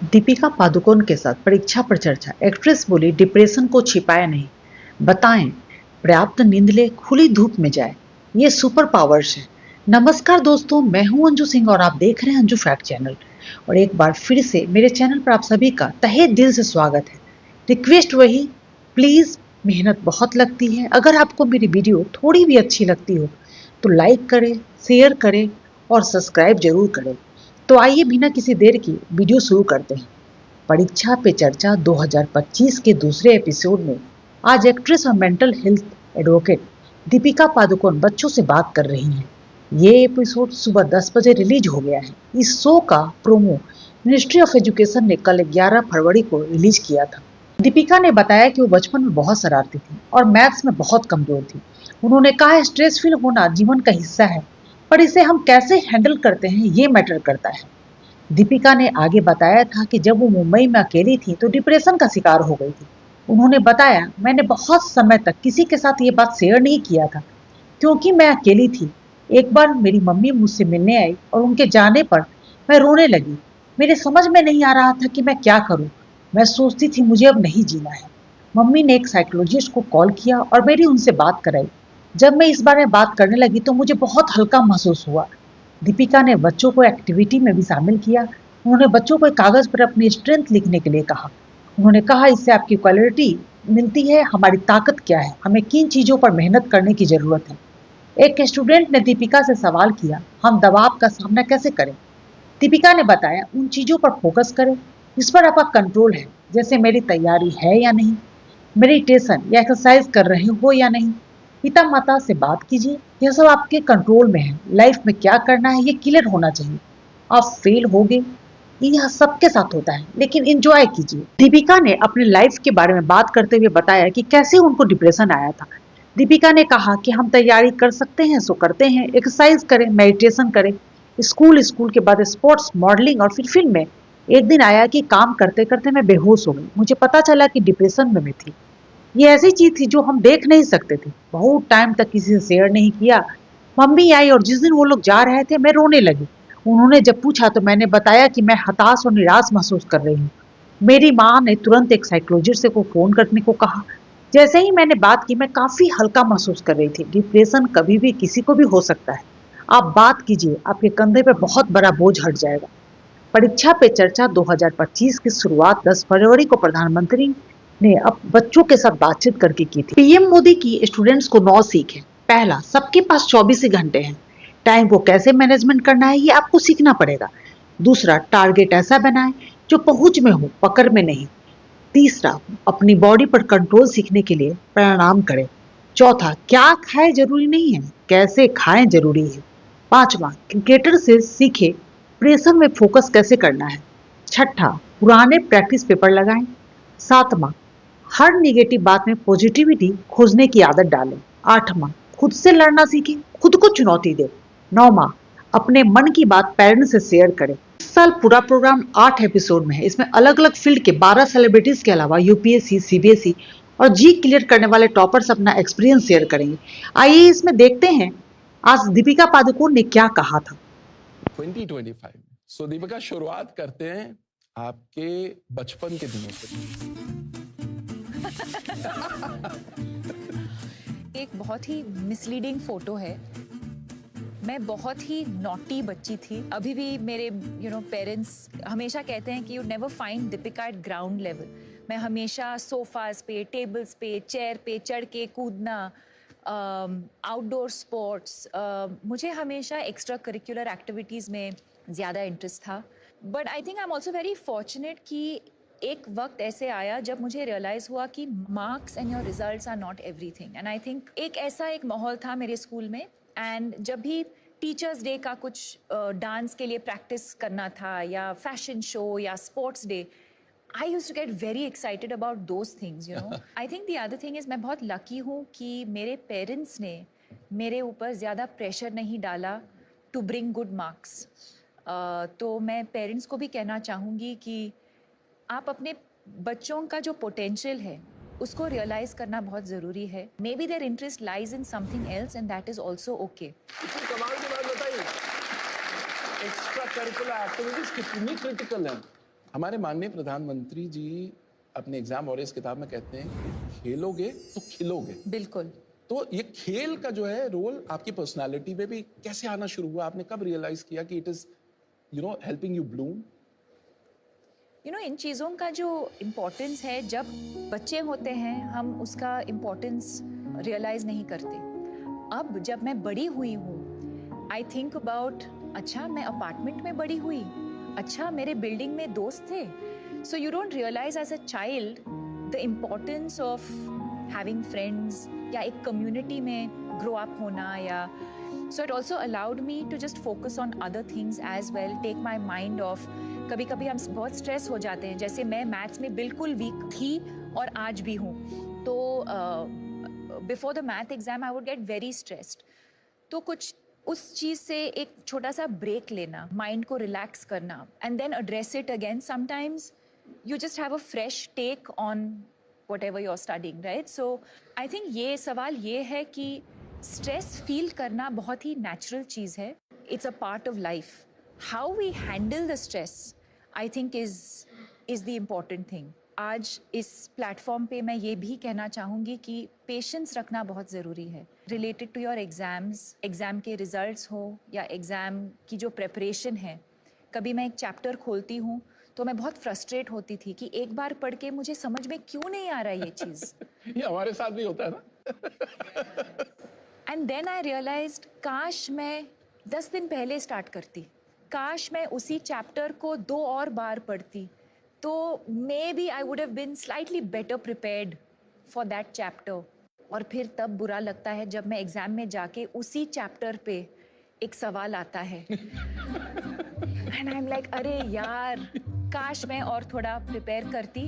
दीपिका पादुकोण के साथ परीक्षा पर चर्चा। एक्ट्रेस बोली डिप्रेशन को छिपाया नहीं, बताएं पर्याप्त नींद ले, खुली धूप में जाए, ये सुपर पावर्स है। नमस्कार दोस्तों, मैं हूं अंजू सिंह और आप देख रहे हैं अंजू फैक्ट चैनल। और एक बार फिर से मेरे चैनल पर आप सभी का तहे दिल से स्वागत है। रिक्वेस्ट वही, प्लीज, मेहनत बहुत लगती है। अगर आपको मेरी वीडियो थोड़ी भी अच्छी लगती हो तो लाइक करें, शेयर करें और सब्सक्राइब जरूर करें। तो आइए बिना किसी देर की वीडियो शुरू करते हैं। परीक्षा पे चर्चा 2025 के दूसरे एपिसोड में आज एक्ट्रेस और mental health advocate Deepika Padukone बच्चों से बात कर रही हैं। ये एपिसोड सुबह 10 बजे रिलीज हो गया है। इस शो का प्रोमो मिनिस्ट्री ऑफ एजुकेशन ने कल 11 फरवरी को रिलीज किया था। दीपिका ने बताया कि वो बचपन में बहुत शरारती थी और मैथ्स में बहुत कमजोर थी। उन्होंने कहा स्ट्रेस फील होना जीवन का हिस्सा है, पर इसे हम कैसे हैंडल करते हैं ये मैटर करता है। दीपिका ने आगे बताया था कि जब वो मुंबई में अकेली थी तो डिप्रेशन का शिकार हो गई थी। उन्होंने बताया, मैंने बहुत समय तक किसी के साथ ये बात शेयर नहीं किया था क्योंकि मैं अकेली थी। एक बार मेरी मम्मी मुझसे मिलने आई और उनके जाने पर मैं रोने लगी। मेरे समझ में नहीं आ रहा था कि मैं क्या करूं। मैं सोचती थी मुझे अब नहीं जीना है। मम्मी ने एक साइकोलॉजिस्ट को कॉल किया और मेरी उनसे बात कराई। जब मैं इस बारे में बात करने लगी तो मुझे बहुत हल्का महसूस हुआ। दीपिका ने बच्चों को एक्टिविटी में भी शामिल किया। उन्होंने बच्चों को एक कागज पर अपनी स्ट्रेंथ लिखने के लिए कहा। उन्होंने कहा, इससे आपकी क्वालिटी मिलती है, हमारी ताकत क्या है, हमें किन चीजों पर मेहनत करने की जरूरत है। एक स्टूडेंट ने दीपिका से सवाल किया, हम दबाव का सामना कैसे करें। दीपिका ने बताया, उन चीजों पर फोकस करें जिस पर आपका कंट्रोल है, जैसे मेरी तैयारी है या नहीं, मेडिटेशन या एक्सरसाइज कर रहे हो या नहीं, पिता माता से बात कीजिए, यह सब आपके कंट्रोल में है। लाइफ में क्या करना है ये क्लियर होना चाहिए। आप फेल हो गए, यह सबके साथ होता है, लेकिन एंजॉय कीजिए। दीपिका ने अपने लाइफ के बारे में बात करते हुए बताया कि कैसे उनको डिप्रेशन आया था। दीपिका ने कहा कि हम तैयारी कर सकते हैं सो करते हैं, एक्सरसाइज करें, मेडिटेशन करें, स्कूल के बाद स्पोर्ट्स, मॉडलिंग और फिर फिल्म में। एक दिन आया कि काम करते करते मैं बेहोश हो गई। मुझे पता चला कि डिप्रेशन में मैं थी। ये ऐसी चीज थी जो हम देख नहीं सकते थे। बहुत टाइम तक किसी से शेयर नहीं किया। मम्मी आई और जिस दिन वो लोग जा रहे थे मैं रोने लगी। उन्होंने जब पूछा तो मैंने बताया कि मैं हताश और निराश महसूस कर रही हूँ। मेरी माँ ने तुरंत एक साइकोलॉजिस्ट को फोन करने को कहा। जैसे ही मैंने बात की मैं काफी हल्का महसूस कर रही थी। डिप्रेशन कभी भी किसी को भी हो सकता है। आप बात कीजिए, आपके कंधे पे बहुत बड़ा बोझ हट जाएगा। परीक्षा पे चर्चा 2025 की शुरुआत 10 फरवरी को प्रधानमंत्री ने अब बच्चों के साथ बातचीत करके की थी। पीएम मोदी की स्टूडेंट्स को 9 सीख है। पहला, सबके पास 24 ही घंटे हैं। टाइम को कैसे मैनेजमेंट करना है ये आपको सीखना पड़ेगा। दूसरा, टारगेट ऐसा बनाएं जो पहुंच में हो, पकड़ में नहीं। तीसरा, अपनी बॉडी पर कंट्रोल सीखने के लिए प्राणायाम करें। चौथा, क्या खाए जरूरी नहीं है, कैसे खाएं जरूरी है। पांचवा, क्रिकेटर से सीखे प्रेशर में फोकस कैसे करना है। छठा, पुराने प्रैक्टिस पेपर लगाएं। सातवां, हर निगेटिव बात में पॉजिटिविटी खोजने की आदत डालें। आठवां, खुद से लड़ना सीखें, खुद को चुनौती दें। नौवां, अपने मन की बात पेरेंट्स से शेयर करें। इस साल पूरा प्रोग्राम 8 एपिसोड में है। इसमें अलग अलग फील्ड के 12 सेलिब्रिटीज के अलावा यूपीएससी, सीबीएसई और जी क्लियर करने वाले टॉपर्स अपना एक्सपीरियंस शेयर करेंगे। आइए इसमें देखते हैं आज दीपिका पादुकोण ने क्या कहा था। 2025। सो दीपिका, शुरुआत करते हैं आपके बचपन के दिनों से। एक बहुत ही मिसलीडिंग फोटो है। मैं बहुत ही नॉटी बच्ची थी। अभी भी मेरे पेरेंट्स हमेशा कहते हैं कि you never find Deepika eight ground level. मैं हमेशा सोफाज पे, टेबल्स पे, चेयर पे चढ़ के कूदना, आउटडोर स्पोर्ट्स, मुझे हमेशा एक्स्ट्रा करिकुलर एक्टिविटीज़ में ज़्यादा इंटरेस्ट था। But I think I am also very fortunate कि एक वक्त ऐसे आया जब मुझे रियलाइज़ हुआ कि marks and your results are not everything. And I think एक ऐसा एक माहौल था मेरे स्कूल में। एंड जब भी टीचर्स डे का कुछ डांस के लिए प्रैक्टिस करना था या फैशन शो या sports day, I used to get very excited about those things, you know. I think the other thing is मैं बहुत lucky हूँ कि मेरे parents ने मेरे ऊपर ज़्यादा pressure नहीं डाला to bring good marks. तो मैं parents को भी कहना चाहूँगी कि आप अपने बच्चों का जो potential है उसको realize करना बहुत ज़रूरी है. Maybe their interest lies in something else and that is also okay. इतनी कमाल की बात बताइए, एक्स्ट्रा करिकुलर एक्टिविटीज कितनी क्रिटिकल है। हमारे माननीय प्रधानमंत्री जी अपने एग्जाम वॉरियर्स किताब में कहते हैं कि खेलोगे तो खिलोगे। बिल्कुल। तो ये खेल का जो है रोल आपकी पर्सनालिटी में भी कैसे आना शुरू हुआ? आपने कब रियलाइज किया कि it is helping you bloom? इन चीज़ों का जो इम्पोर्टेंस है, जब बच्चे होते हैं हम उसका इम्पोर्टेंस रियलाइज़ नहीं करते। अब जब मैं बड़ी हुई हूँ, आई थिंक अबाउट, अच्छा मैं अपार्टमेंट में बड़ी हुई, अच्छा मेरे बिल्डिंग में दोस्त थे। So you don't realise as a child the importance of having friends या एक कम्युनिटी में ग्रो अप होना, या so it also allowed me to just focus on other things as well, take my mind off. कभी कभी हम बहुत stress हो जाते हैं, जैसे मैं मैथ्स में बिल्कुल वीक थी और आज भी हूँ, तो before the math exam I would get very stressed. तो कुछ उस चीज़ से एक छोटा सा ब्रेक लेना, माइंड को रिलैक्स करना, and then address it again. Sometimes you just have a fresh take on whatever you're studying, right? So I think ये सवाल ये है कि stress feel करना बहुत ही natural चीज़ है. It's a part of life. How we handle the stress, I think is the important thing. आज इस प्लेटफॉर्म पे मैं ये भी कहना चाहूँगी कि पेशेंस रखना बहुत ज़रूरी है related to your exams, exam के रिजल्ट्स हो या एग्ज़ाम की जो प्रेपरेशन है। कभी मैं एक चैप्टर खोलती हूँ तो मैं बहुत फ्रस्ट्रेट होती थी कि एक बार पढ़ के मुझे समझ में क्यों नहीं आ रहा ये चीज़। ये हमारे साथ भी होता है ना। एंड देन आई रियलाइज्ड, काश मैं 10 दिन पहले स्टार्ट करती, काश मैं उसी चैप्टर को 2 और बार पढ़ती, तो maybe I would have been slightly better prepared for that chapter. और फिर तब बुरा लगता है जब मैं एग्ज़ाम में जाके उसी चैप्टर पे एक सवाल आता है एंड आई एम लाइक, अरे यार, काश मैं और थोड़ा प्रिपेयर करती,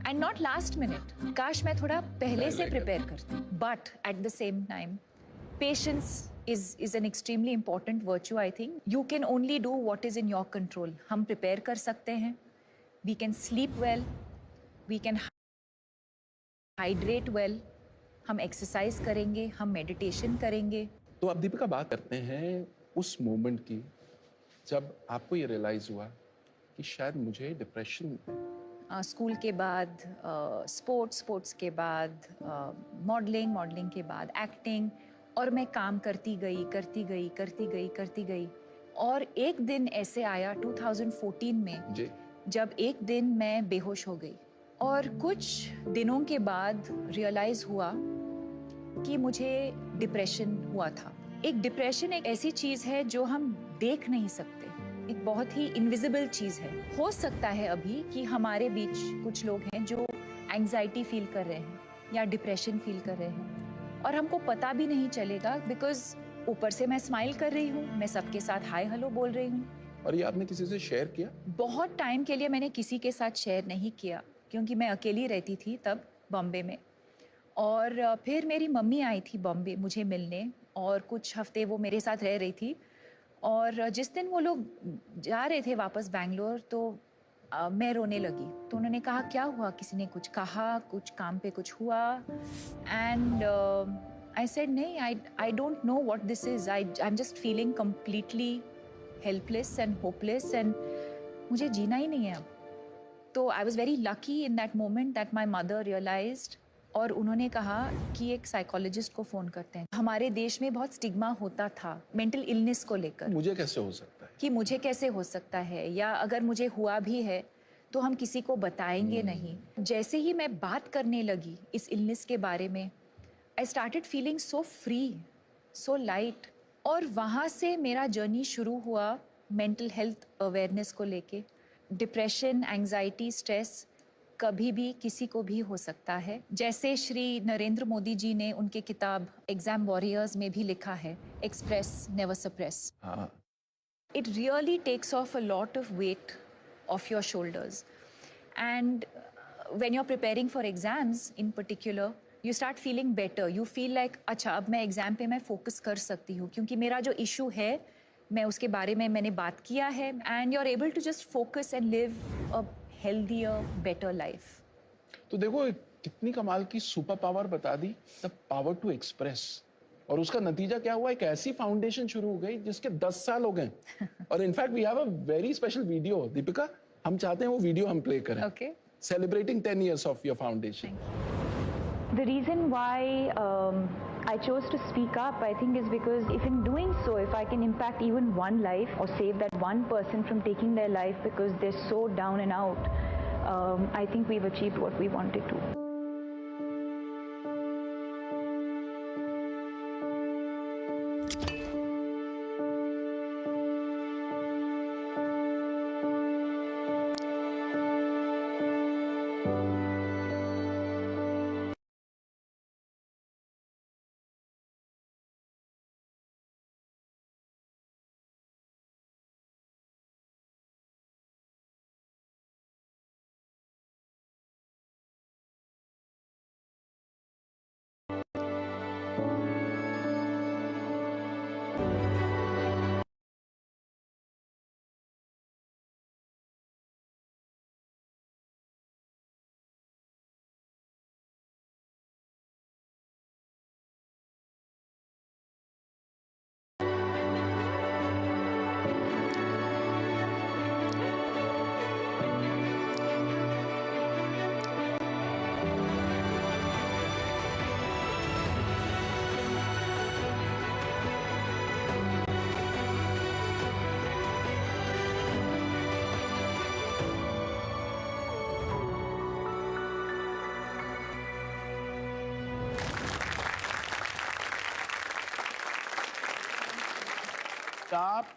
एंड नॉट लास्ट मिनट, काश मैं थोड़ा पहले से प्रिपेयर करती। But at the same time patience is an extremely important virtue. I think you can only do what is in your control. हम प्रिपेयर कर सकते हैं, we can sleep well, we can hydrate well, हम exercise करेंगे, हम meditation करेंगे। तो अब दीपिका बात करते हैं उस मोमेंट की जब आपको ये रियलाइज हुआ कि शायद मुझे डिप्रेशन। स्कूल के बाद स्पोर्ट्स के बाद मॉडलिंग के बाद एक्टिंग, और मैं काम करती गई। और एक दिन ऐसे आया 2014 में जी। जब एक दिन मैं बेहोश हो गई, और कुछ दिनों के बाद रियलाइज़ हुआ कि मुझे डिप्रेशन हुआ था। एक डिप्रेशन एक ऐसी चीज़ है जो हम देख नहीं सकते, एक बहुत ही इनविजिबल चीज़ है। हो सकता है अभी कि हमारे बीच कुछ लोग हैं जो एंग्जाइटी फील कर रहे हैं या डिप्रेशन फील कर रहे हैं, और हमको पता भी नहीं चलेगा, बिकॉज ऊपर से मैं स्माइल कर रही हूँ, मैं सबके साथ हाय हेलो बोल रही हूँ। और ये आपने किसी से शेयर किया? बहुत टाइम के लिए मैंने किसी के साथ शेयर नहीं किया, क्योंकि मैं अकेली रहती थी तब बॉम्बे में। और फिर मेरी मम्मी आई थी बॉम्बे मुझे मिलने, और कुछ हफ्ते वो मेरे साथ रह रही थी। और जिस दिन वो लोग जा रहे थे वापस बैंगलोर, तो मैं रोने लगी। तो उन्होंने कहा, क्या हुआ? किसी ने कुछ कहा, कुछ काम पे कुछ हुआ? एंड आई सेड, नहीं, I don't know what this is, I am just feeling completely helpless and hopeless, and मुझे जीना ही नहीं है अब। तो I was very lucky in that moment that my mother realised, और उन्होंने कहा कि एक साइकोलॉजिस्ट को फ़ोन करते हैं। हमारे देश में बहुत स्टिग्मा होता था मेंटल इलनेस को लेकर, मुझे कैसे हो सकता है, कि मुझे कैसे हो सकता है, या अगर मुझे हुआ भी है तो हम किसी को बताएंगे नहीं। जैसे ही मैं बात करने लगी इस इलनेस के बारे में, I started feeling so free, so light. और वहाँ से मेरा जर्नी शुरू हुआ मेंटल हेल्थ अवेयरनेस को लेके। डिप्रेशन, एंग्जाइटी, स्ट्रेस कभी भी किसी को भी हो सकता है। जैसे श्री नरेंद्र मोदी जी ने उनके किताब एग्जाम वॉरियर्स में भी लिखा है, express never suppress. It really takes off a lot of weight off your shoulders. And when you're preparing for exams in particular, you start feeling better. You feel like, अच्छा, अब मैं exam पे मैं focus कर सकती हूँ, क्योंकि मेरा जो इशू है मैं उसके बारे में मैंने बात किया है, and you're able to just focus and live a healthier, better life. तो देखो कितनी कमाल की सुपर पावर बता दी, द पावर टू एक्सप्रेस। और उसका नतीजा क्या हुआ? एक ऐसी फाउंडेशन शुरू हो गई जिसके 10 साल हो गए। और in fact we have a very special video, Deepika, हम चाहते हैं वो वीडियो हम प्ले करें. Okay. Celebrating 10 years of your foundation. The reason why I chose to speak up, I think, is because if in doing so, if I can impact even one life or save that one person from taking their life because they're so down and out, I think we've achieved what we wanted to.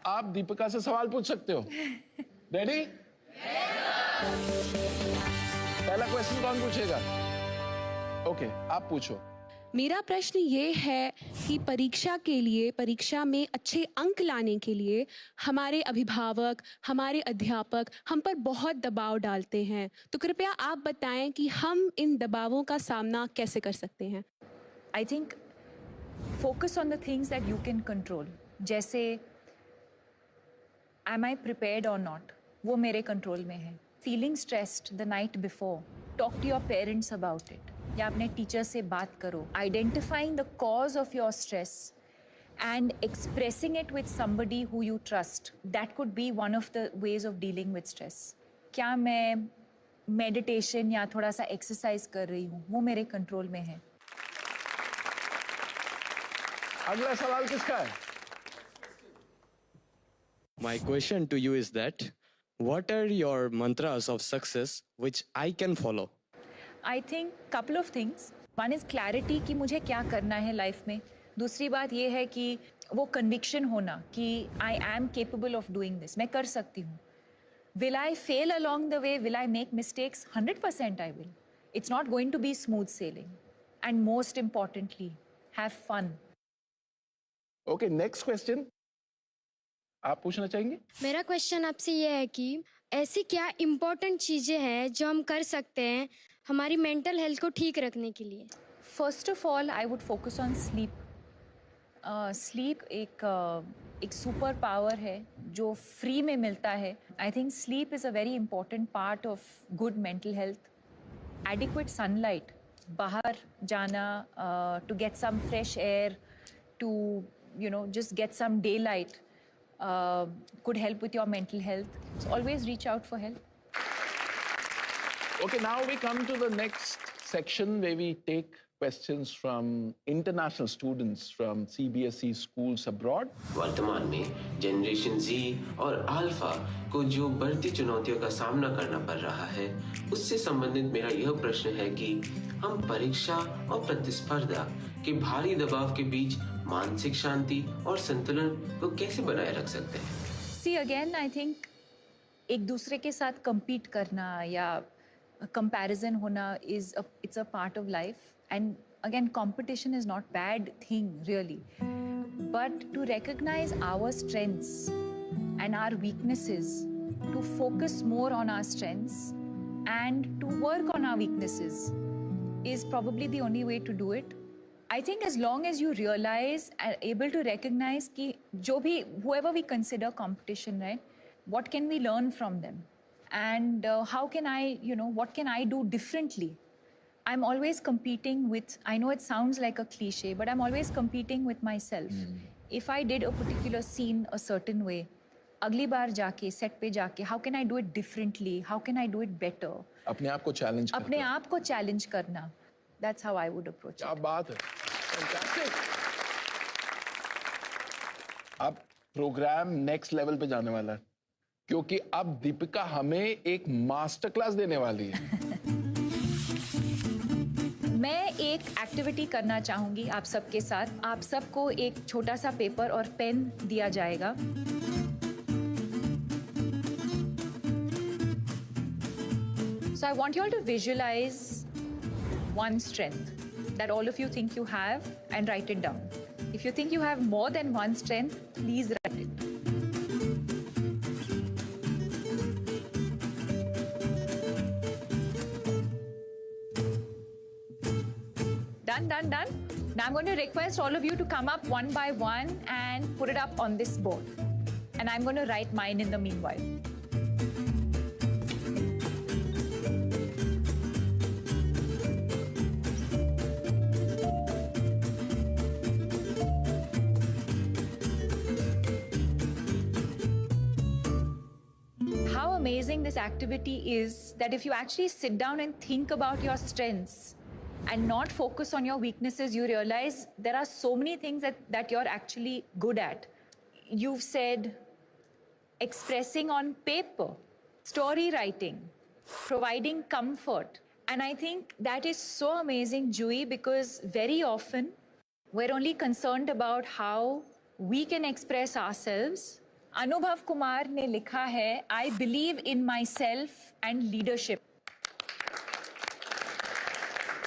आप दीपिका से सवाल पूछ सकते हो. Ready? पहला question कौन पूछेगा? Okay, आप पूछो. मेरा प्रश्न ये है कि परीक्षा में अच्छे अंक लाने के लिए हमारे अभिभावक, हमारे अध्यापक हम पर बहुत दबाव डालते हैं. तो कृपया आप बताएं कि हम इन दबावों का सामना कैसे कर सकते हैं. I think focus on the things that you can control. जैसे am I prepared or not? वो मेरे कंट्रोल में है. Feeling stressed the night before, talk to your parents about it. या अपने टीचर से बात करो. Identifying the cause of your stress and expressing it with somebody who you trust. That could be one of the ways of dealing with stress. क्या मैं meditation या थोड़ा सा एक्सरसाइज कर रही हूँ, वो मेरे कंट्रोल में है. अगला सवाल किसका है? My question to you is that what are your mantras of success which I can follow? I think couple of things. One is clarity कि मुझे क्या करना है लाइफ में. दूसरी बात ये है कि वो conviction होना कि I am capable of doing this. मैं कर सकती हूँ. Will I fail along the way? Will I make mistakes? 100% I will. It's not going to be smooth sailing. And most importantly, have fun. Okay, next question आप पूछना चाहेंगे? मेरा question आपसे ये है कि ऐसी क्या इम्पोर्टेंट चीज़ें हैं जो हम कर सकते हैं हमारी मेंटल हेल्थ को ठीक रखने के लिए. First of all, I would focus on sleep. Sleep एक सुपर पावर है जो फ्री में मिलता है. I think sleep is a very important part of good mental health. Adequate sunlight, बाहर जाना, to get some fresh air, to just get some daylight could help with your mental health. So always reach out for help. Okay, now we come to the next section where we take questions from international students from CBSE schools abroad. वर्तमान में generation Z और alpha को जो बढ़ती चुनौतियों का सामना करना पड़ रहा है, उससे संबंधित मेरा यह प्रश्न है कि हम परीक्षा और प्रतिस्पर्धा के भारी दबाव के बीच मानसिक शांति और संतुलन को कैसे बनाए रख सकते हैं? See again, I think एक दूसरे के साथ compete करना या comparison होना it's a part of life. And again, competition is not bad thing really. But to recognize our strengths and our weaknesses, to focus more on our strengths and to work on our weaknesses is probably the only way to do it. I think as long as you realize and able to recognize कि जो भी whoever we consider competition, right? What can we learn from them? And how can I, what can I do differently? I'm always competing with, I know it sounds like a cliche, but I'm always competing with myself. If I did a particular scene a certain way, अगली बार जाके set पे जाके how can I do it differently, how can I do it better, अपने आप को challenge अपने आप को चैलेंज करना, that's how I would approach. क्या बात है, फैंटास्टिक। अब प्रोग्राम नेक्स्ट लेवल पे जाने वाला है, क्योंकि अब दीपिका हमें एक मास्टर क्लास देने वाली है। मैं एक एक्टिविटी करना चाहूंगी आप सबके साथ। आप सबको एक छोटा सा पेपर और पेन दिया जाएगा। So I want you all to visualize one strength that all of you think you have and write it down. If you think you have more than one strength, please write it. Done, done, done. Now I'm going to request all of you to come up one by one and put it up on this board. And I'm going to write mine in the meanwhile. How amazing this activity is that if you actually sit down and think about your strengths and not focus on your weaknesses, you realize there are so many things that you're actually good at. You've said expressing on paper, story writing, providing comfort. And I think that is so amazing, Jui, because very often we're only concerned about how we can express ourselves. Anubhav Kumar ne likha hai, I believe in myself and leadership.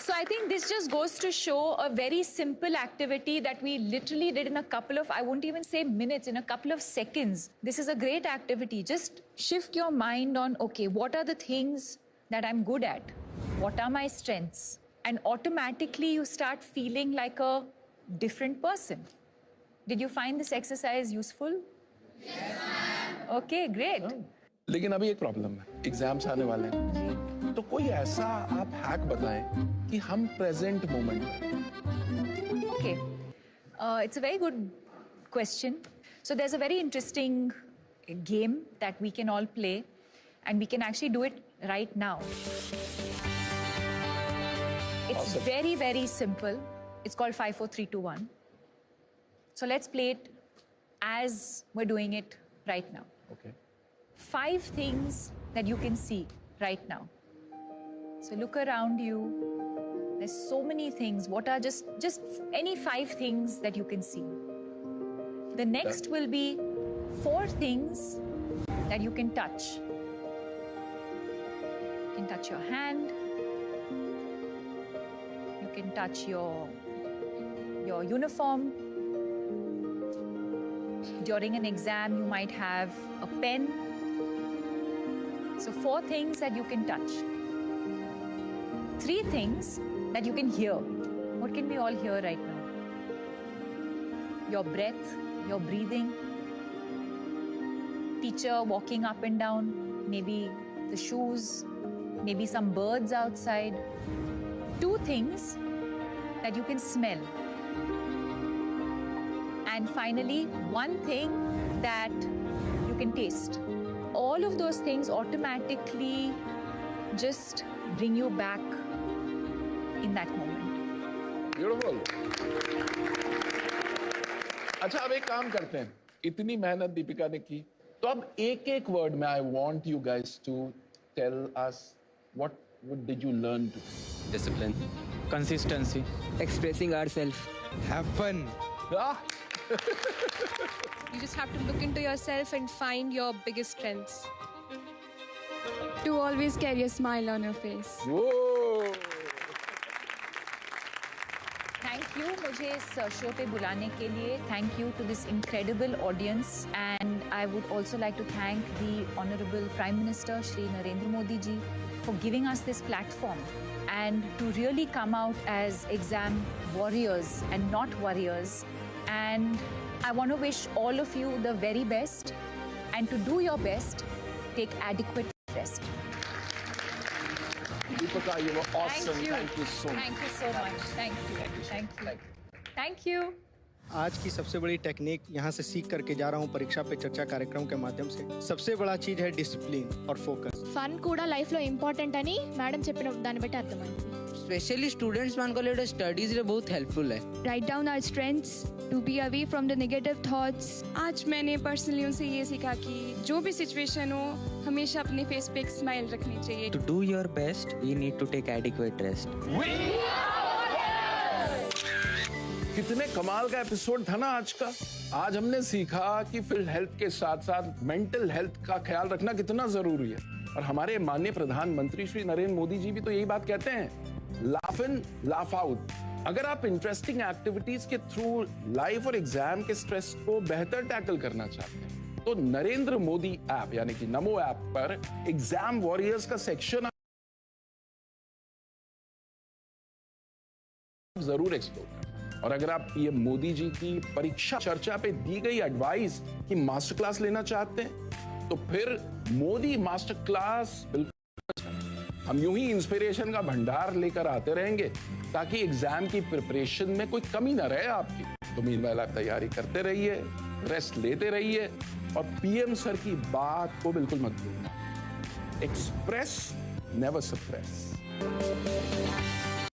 So I think this just goes to show a very simple activity that we literally did in a couple of, I won't even say minutes, in a couple of seconds. This is a great activity. Just shift your mind on, okay, what are the things that I'm good at? What are my strengths? And automatically you start feeling like a different person. Did you find this exercise useful? Yes, ma'am. Okay, great. लेकिन अभी एक problem है, exams आने वाले हैं, तो कोई ऐसा आप हैक बताएं कि हम प्रेजेंट मोमेंट में। Okay, it's a very good question. So there's a very interesting game that we can all play, and we can actually do it right now. It's Awesome. very, very simple. It's called 5, 4, 3, 2, 1. So let's play it as we're doing it right now. Okay. 5 things that you can see right now. So look around you. There's so many things. What are just any 5 things that you can see? The next will be 4 things that you can touch. You can touch your hand. You can touch your uniform. During an exam, you might have a pen. So 4 things that you can touch. 3 things that you can hear. What can we all hear right now? Your breath, your breathing. Teacher walking up and down. Maybe the shoes. Maybe some birds outside. 2 things that you can smell. And finally, 1 thing that you can taste. All of those things automatically just bring you back in that moment. Beautiful. अच्छा, अब एक काम करते हैं, इतनी मेहनत दीपिका ने की, तो अब एक वर्ड में I want you guys to tell us what did you learn to? Discipline. Consistency. Expressing ourselves. Have fun. Ah. You just have to look into yourself and find your biggest strengths. To always carry a smile on your face. Whoa. Thank you मुझे इस show पे बुलाने के लिए. Thank you to this incredible audience, and I would also like to thank the Honorable Prime Minister Shri Narendra Modi ji for giving us this platform and to really come out as exam warriors and not warriors. And I want to wish all of you the very best, and to do your best, take adequate rest. Deepika, you were awesome. Thank you. Thank you so much. Thank you so much. Thank you. Thank you. Thank you. आज की सबसे बड़ी technique यहाँ से सीख करके जा रहा हूँ परीक्षा पे चर्चा कार्यक्रम के माध्यम से। सबसे बड़ा चीज है डिसिप्लिन और फोकस। ఫన్ కూడా లైఫ్లో ఇంపార్టెంట్ అని మేడం చెప్పిన దాన్ని బట్టి అర్థమైంది. स्पेशली स्टूडेंट्स मान को स्टडीज रे बहुत हेल्पफुल है. Write down our strengths to be away from the negative thoughts. आज मैंने पर्सनली उनसे ये सीखा कि जो भी सिचुएशन हो हमेशा अपने फेस पे एक स्माइल रखनी चाहिए. To do your best we need to take adequate rest. कितने कमाल का एपिसोड था ना आज का. आज हमने सीखा कि फिजिकल हेल्थ के साथ साथ मेंटल हेल्थ का ख्याल रखना कितना जरूरी है. और हमारे माननीय प्रधानमंत्री श्री नरेंद्र मोदी जी भी तो यही बात कहते हैं, लाफ इन लाफ आउट. अगर आप इंटरेस्टिंग एक्टिविटीज के थ्रू लाइफ और एग्जाम के स्ट्रेस को बेहतर टैकल करना चाहते हैं तो नरेंद्र मोदी ऐप यानी कि नमो ऐप पर एग्जाम वॉरियर्स का सेक्शन जरूर एक्सप्लोर करें. और अगर आप ये मोदी जी की परीक्षा चर्चा पे दी गई एडवाइस की मास्टर क्लास लेना चाहते हैं तो फिर मोदी मास्टर क्लास बिल्कुल. हम यूं ही इंस्पिरेशन का भंडार लेकर आते रहेंगे ताकि एग्जाम की प्रिपरेशन में कोई कमी ना रहे आपकी. तो मीनवाइल आप तैयारी करते रहिए, रेस्ट लेते रहिए और पीएम सर की बात को बिल्कुल मत भूलना. Express never suppress.